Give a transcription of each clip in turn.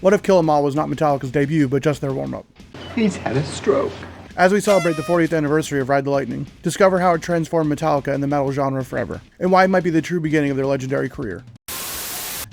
What If Kill 'Em All was not Metallica's debut, but just their warm-up? He's had a stroke. As we celebrate the 40th anniversary of Ride the Lightning, discover how it transformed Metallica and the metal genre forever, and why it might be the true beginning of their legendary career.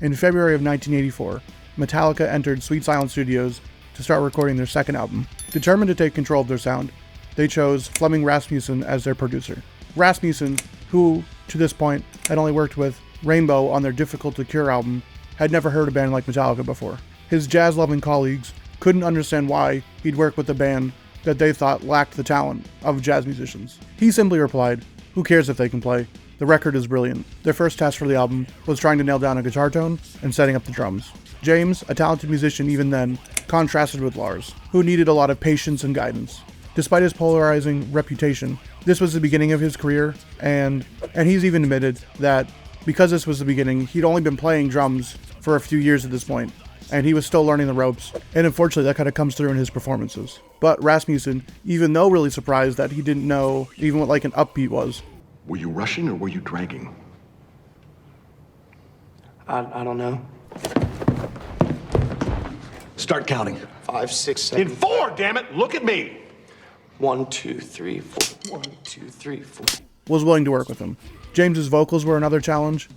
In February of 1984, Metallica entered Sweet Silence Studios to start recording their second album. Determined to take control of their sound, they chose Flemming Rasmussen as their producer. Rasmussen, who, to this point, had only worked with Rainbow on their Difficult to Cure album, had never heard a band like Metallica before. His jazz-loving colleagues couldn't understand why he'd work with a band that they thought lacked the talent of jazz musicians. He simply replied, "Who cares if they can play? The record is brilliant." Their first task for the album was trying to nail down a guitar tone and setting up the drums. James, a talented musician even then, contrasted with Lars, who needed a lot of patience and guidance. Despite his polarizing reputation, this was the beginning of his career, and he's even admitted that because this was the beginning, he'd only been playing drums for a few years at this point, and he was still learning the ropes, and unfortunately that kind of comes through in his performances. But Rasmussen, even though really surprised that he didn't know even what like an upbeat was. Were you rushing or were you dragging? I don't know. Start counting. 5, 6, 7. In 4, damn it! Look at me! 1, 2, 3, 4. 1, 2, 3, 4. Was willing to work with him. James's vocals were another challenge.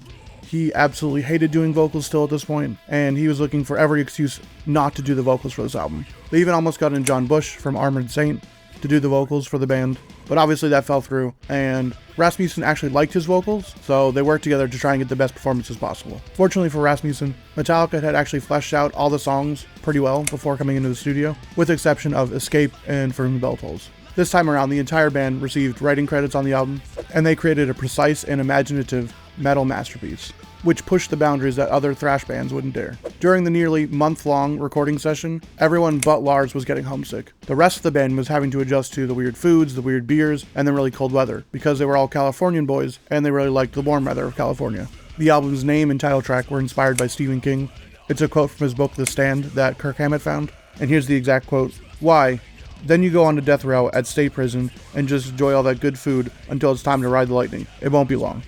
He absolutely hated doing vocals still at this point, and he was looking for every excuse not to do the vocals for this album. They even almost got in John Bush from Armored Saint to do the vocals for the band, but obviously that fell through, and Rasmussen actually liked his vocals, so they worked together to try and get the best performances possible. Fortunately for Rasmussen, Metallica had actually fleshed out all the songs pretty well before coming into the studio, with the exception of Escape and For Whom the Bell Tolls. This time around, the entire band received writing credits on the album, and they created a precise and imaginative metal masterpiece, which pushed the boundaries that other thrash bands wouldn't dare. During the nearly month-long recording session, everyone but Lars was getting homesick. The rest of the band was having to adjust to the weird foods, the weird beers, and the really cold weather, because they were all Californian boys, and they really liked the warm weather of California. The album's name and title track were inspired by Stephen King. It's a quote from his book The Stand that Kirk Hammett found, and here's the exact quote. "Why? Then you go on to death row at state prison and just enjoy all that good food until it's time to ride the lightning. It won't be long."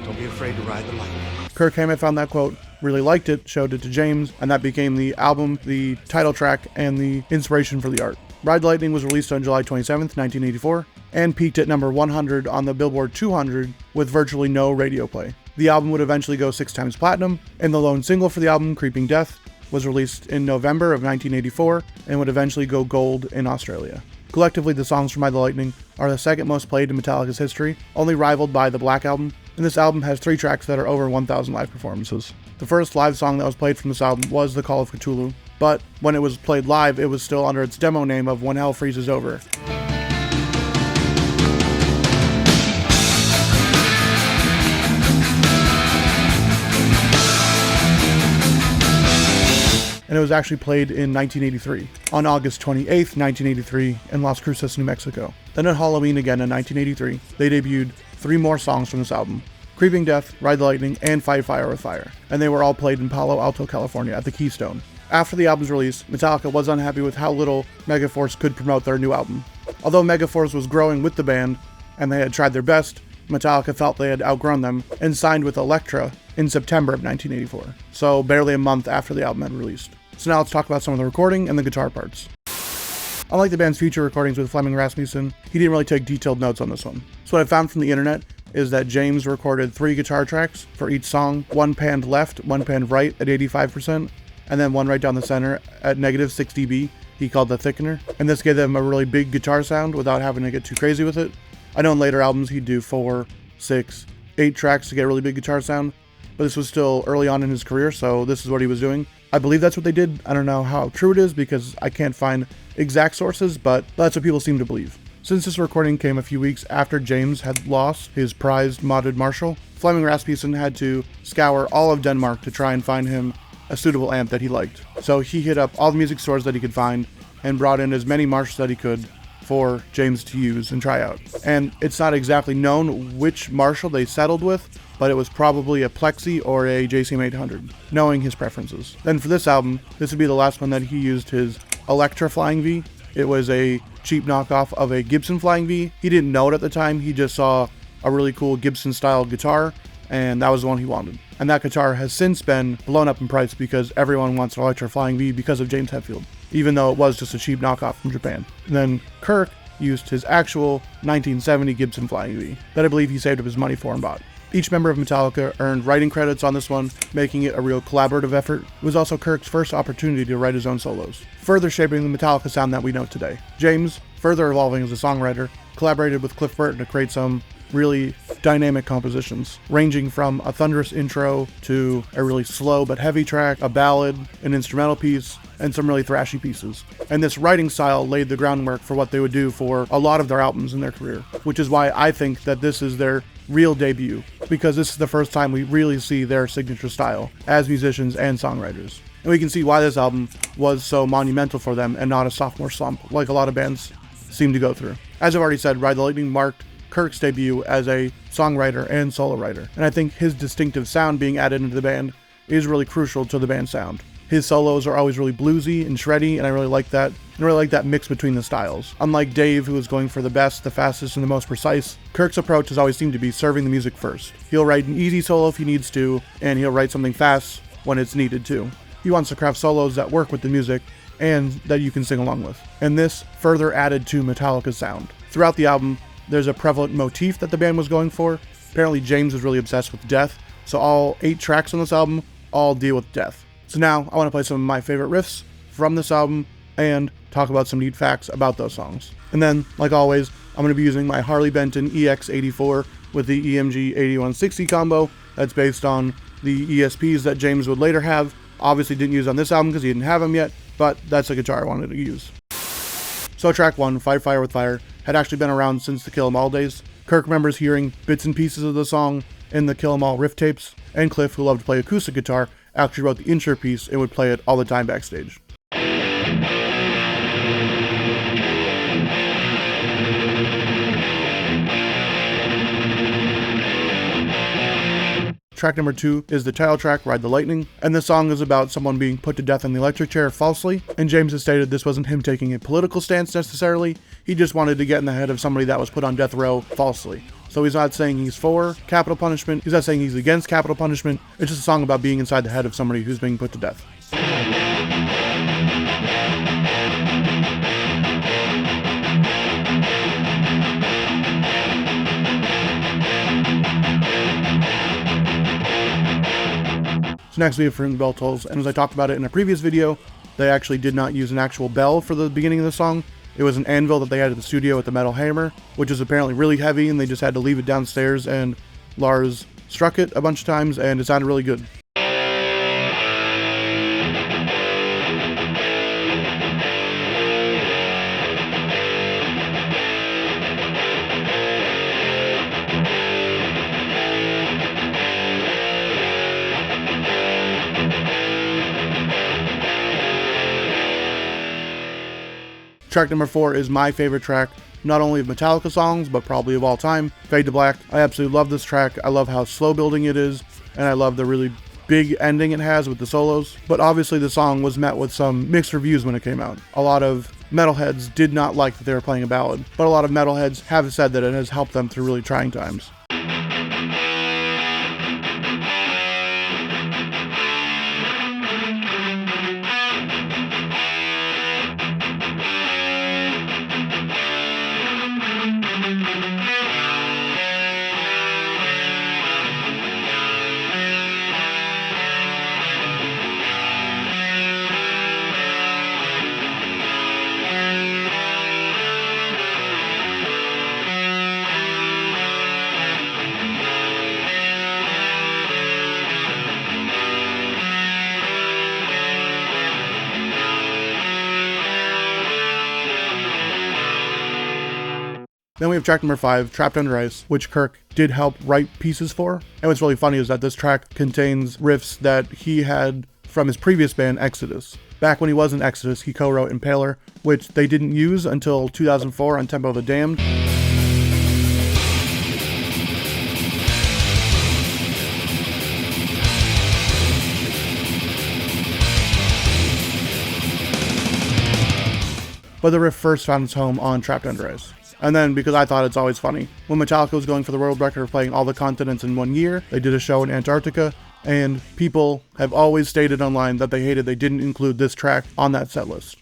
Don't be afraid to ride the lightning. Kirk Hammett found that quote, really liked it, showed it to James, and that became the album, the title track, and the inspiration for the art. Ride the Lightning was released on July 27th, 1984, and peaked at number 100 on the Billboard 200 with virtually no radio play. The album would eventually go 6 times platinum, and the lone single for the album, Creeping Death, was released in November of 1984 and would eventually go gold in Australia. Collectively, the songs from Ride the Lightning are the second most played in Metallica's history, only rivaled by the Black Album, and this album has 3 tracks that are over 1,000 live performances. The first live song that was played from this album was The Call of Cthulhu, but when it was played live, it was still under its demo name of When Hell Freezes Over. And it was actually played in 1983, on August 28th, 1983, in Las Cruces, New Mexico. Then at Halloween again in 1983, they debuted 3 more songs from this album, Creeping Death, Ride the Lightning, and Fight Fire with Fire, and they were all played in Palo Alto, California at the Keystone. After the album's release, Metallica was unhappy with how little Megaforce could promote their new album. Although Megaforce was growing with the band, and they had tried their best, Metallica felt they had outgrown them, and signed with Elektra in September of 1984, so barely a month after the album had released. So now let's talk about some of the recording and the guitar parts. Unlike the band's future recordings with Flemming Rasmussen, he didn't really take detailed notes on this one. So what I found from the internet is that James recorded 3 guitar tracks for each song, one panned left, one panned right at 85%, and then one right down the center at negative 6 dB, he called the thickener. And this gave them a really big guitar sound without having to get too crazy with it. I know in later albums he'd do 4, 6, 8 tracks to get a really big guitar sound, but this was still early on in his career, so this is what he was doing. I believe that's what they did. I don't know how true it is because I can't find exact sources, but that's what people seem to believe. Since this recording came a few weeks after James had lost his prized modded Marshall, Flemming Rasmussen had to scour all of Denmark to try and find him a suitable amp that he liked. So he hit up all the music stores that he could find and brought in as many Marshalls that he could for James to use and try out. And it's not exactly known which Marshall they settled with, but it was probably a Plexi or a JCM 800, knowing his preferences. Then for this album, this would be the last one that he used his Elektra Flying V. It was a cheap knockoff of a Gibson Flying V. He didn't know it at the time, he just saw a really cool Gibson-style guitar, and that was the one he wanted. And that guitar has since been blown up in price because everyone wants an electrifying V because of James Hetfield, even though it was just a cheap knockoff from Japan. And then Kirk used his actual 1970 Gibson Flying V that I believe he saved up his money for and bought. Each member of Metallica earned writing credits on this one, making it a real collaborative effort. It was also Kirk's first opportunity to write his own solos, further shaping the Metallica sound that we know today. James, further evolving as a songwriter, collaborated with Cliff Burton to create some really dynamic compositions, ranging from a thunderous intro to a really slow but heavy track, a ballad, an instrumental piece, and some really thrashy pieces. And this writing style laid the groundwork for what they would do for a lot of their albums in their career, which is why I think that this is their real debut, because this is the first time we really see their signature style as musicians and songwriters. And we can see why this album was so monumental for them and not a sophomore slump like a lot of bands seem to go through. As I've already said, Ride the Lightning marked Kirk's debut as a songwriter and solo writer, and I think his distinctive sound being added into the band is really crucial to the band's sound. His solos are always really bluesy and shreddy, and I really like that. I really like that mix between the styles. Unlike Dave, who is going for the best, the fastest, and the most precise, Kirk's approach has always seemed to be serving the music first. He'll write an easy solo if he needs to, and he'll write something fast when it's needed too. He wants to craft solos that work with the music and that you can sing along with. And this further added to Metallica's sound. Throughout the album, there's a prevalent motif that the band was going for. Apparently James was really obsessed with death, so all 8 tracks on this album all deal with death. So now I want to play some of my favorite riffs from this album and talk about some neat facts about those songs. And then, like always, I'm going to be using my Harley Benton EX84 with the EMG 8160 combo that's based on the ESPs that James would later have. Obviously didn't use on this album because he didn't have them yet, but that's a guitar I wanted to use. So track 1, Fight Fire with Fire, had actually been around since the Kill 'Em All days. Kirk remembers hearing bits and pieces of the song in the Kill 'Em All riff tapes, and Cliff, who loved to play acoustic guitar, actually wrote the intro piece and would play it all the time backstage. Track number 2 is the title track, Ride the Lightning, and the song is about someone being put to death in the electric chair falsely, and James has stated this wasn't him taking a political stance necessarily, he just wanted to get in the head of somebody that was put on death row falsely. So he's not saying he's for capital punishment, he's not saying he's against capital punishment, it's just a song about being inside the head of somebody who's being put to death. So next we have From the Bell Tolls, and as I talked about it in a previous video, they actually did not use an actual bell for the beginning of the song. It was an anvil that they had at the studio with the metal hammer, which is apparently really heavy, and they just had to leave it downstairs, and Lars struck it a bunch of times, and it sounded really good. Track number 4 is my favorite track, not only of Metallica songs, but probably of all time, Fade to Black. I absolutely love this track. I love how slow building it is, and I love the really big ending it has with the solos. But obviously the song was met with some mixed reviews when it came out. A lot of metalheads did not like that they were playing a ballad, but a lot of metalheads have said that it has helped them through really trying times. Then we have track number 5, Trapped Under Ice, which Kirk did help write pieces for. And what's really funny is that this track contains riffs that he had from his previous band, Exodus. Back when he was in Exodus, he co-wrote Impaler, which they didn't use until 2004 on Tempo of the Damned. But the riff first found its home on Trapped Under Ice. And then, because I thought it's always funny, when Metallica was going for the world record of playing all the continents in 1 year, they did a show in Antarctica, and people have always stated online that they hated they didn't include this track on that set list.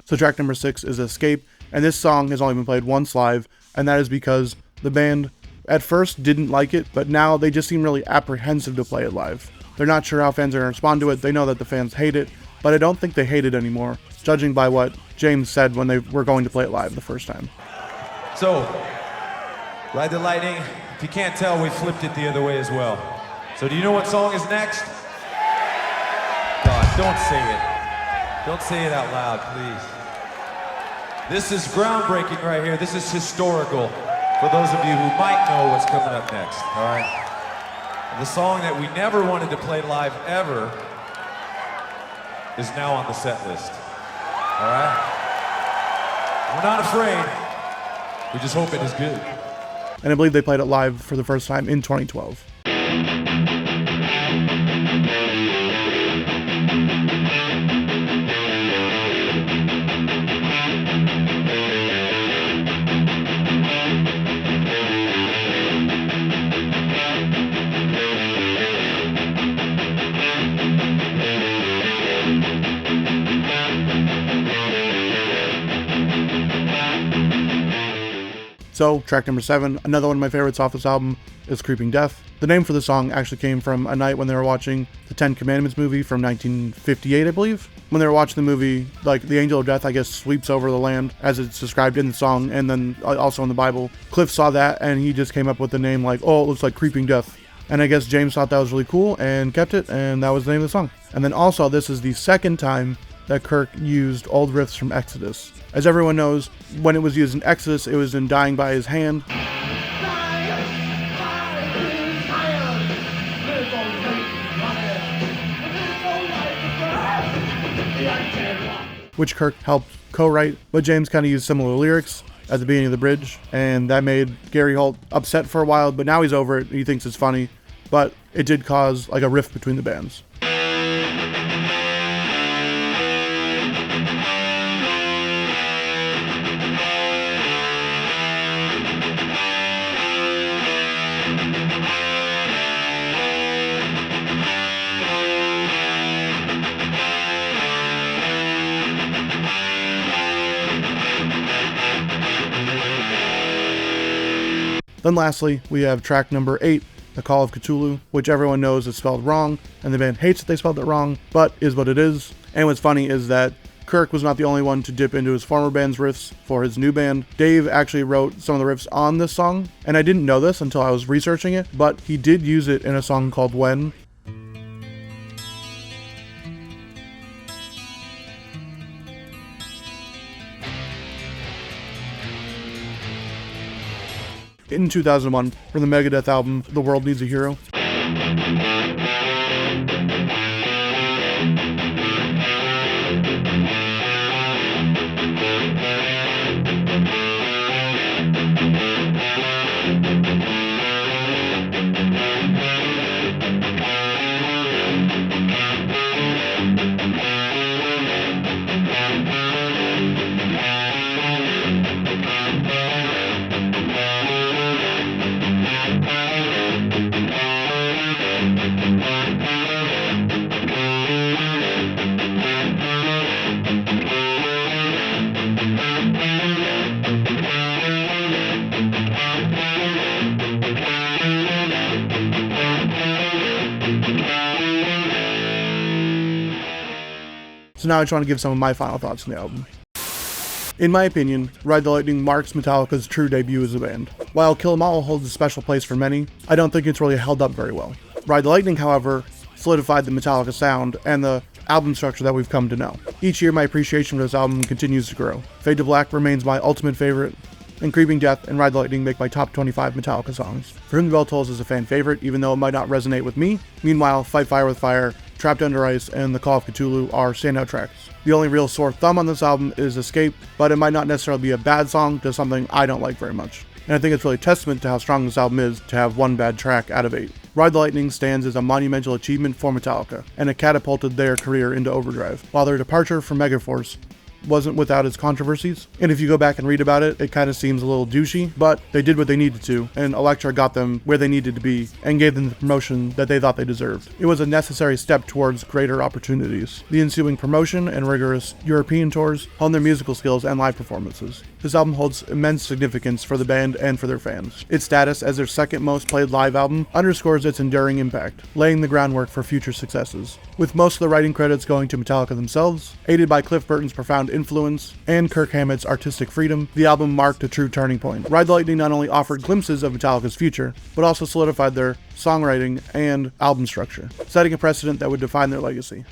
So track number 6 is Escape, and this song has only been played once live, and that is because the band at first didn't like it, but now they just seem really apprehensive to play it live. They're not sure how fans are going to respond to it. They know that the fans hate it, but I don't think they hate it anymore, judging by what James said when they were going to play it live the first time. So, Ride the Lightning, if you can't tell, we flipped it the other way as well. So do you know what song is next? God, don't say it. Don't say it out loud, please. This is groundbreaking right here. This is historical for those of you who might know what's coming up next, all right? The song that we never wanted to play live ever is now on the set list, all right? We're not afraid. We just hope it is good. And I believe they played it live for the first time in 2012. So, track number 7, another one of my favorites off this album, is Creeping Death. The name for the song actually came from a night when they were watching the 10 Commandments movie from 1958, I believe. When they were watching the movie, like, the angel of death, I guess, sweeps over the land, as it's described in the song, and then also in the Bible. Cliff saw that, and he just came up with the name like, oh, it looks like Creeping Death. And I guess James thought that was really cool, and kept it, and that was the name of the song. And then also, this is the second time that Kirk used old riffs from Exodus. As everyone knows, when it was used in Exodus, it was in Dying by His Hand, which Kirk helped co-write, but James kind of used similar lyrics at the beginning of the bridge, and that made Gary Holt upset for a while, but now he's over it, he thinks it's funny, but it did cause like a rift between the bands. Then lastly, we have track number 8, The Call of Cthulhu, which everyone knows is spelled wrong, and the band hates that they spelled it wrong, but is what it is. And what's funny is that Kirk was not the only one to dip into his former band's riffs for his new band. Dave actually wrote some of the riffs on this song, and I didn't know this until I was researching it, but he did use it in a song called When. In 2001, from the Megadeth album, The World Needs a Hero. So now I just want to give some of my final thoughts on the album. In my opinion, Ride the Lightning marks Metallica's true debut as a band. While Kill 'Em All holds a special place for many, I don't think it's really held up very well. Ride the Lightning, however, solidified the Metallica sound and the album structure that we've come to know. Each year my appreciation for this album continues to grow. Fade to Black remains my ultimate favorite, and Creeping Death and Ride the Lightning make my top 25 Metallica songs. For Whom the Bell Tolls is a fan favorite, even though it might not resonate with me. Meanwhile, Fight Fire with Fire, Trapped Under Ice, and The Call of Cthulhu are standout tracks. The only real sore thumb on this album is Escape, but it might not necessarily be a bad song, just something I don't like very much. And I think it's really a testament to how strong this album is to have one bad track out of 8. Ride the Lightning stands as a monumental achievement for Metallica, and it catapulted their career into overdrive, while their departure from Megaforce wasn't without its controversies. And if you go back and read about it, it kind of seems a little douchey, but they did what they needed to, and Elektra got them where they needed to be and gave them the promotion that they thought they deserved. It was a necessary step towards greater opportunities. The ensuing promotion and rigorous European tours honed their musical skills and live performances. This album holds immense significance for the band and for their fans. Its status as their second most played live album underscores its enduring impact, laying the groundwork for future successes. With most of the writing credits going to Metallica themselves, aided by Cliff Burton's profound influence and Kirk Hammett's artistic freedom, the album marked a true turning point. Ride the Lightning not only offered glimpses of Metallica's future, but also solidified their songwriting and album structure, setting a precedent that would define their legacy.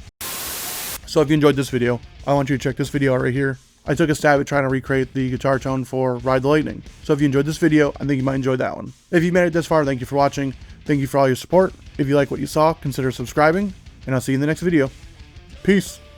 So if you enjoyed this video, I want you to check this video out right here. I took a stab at trying to recreate the guitar tone for Ride the Lightning. So if you enjoyed this video, I think you might enjoy that one. If you made it this far, thank you for watching. Thank you for all your support. If you like what you saw, consider subscribing, and I'll see you in the next video. Peace.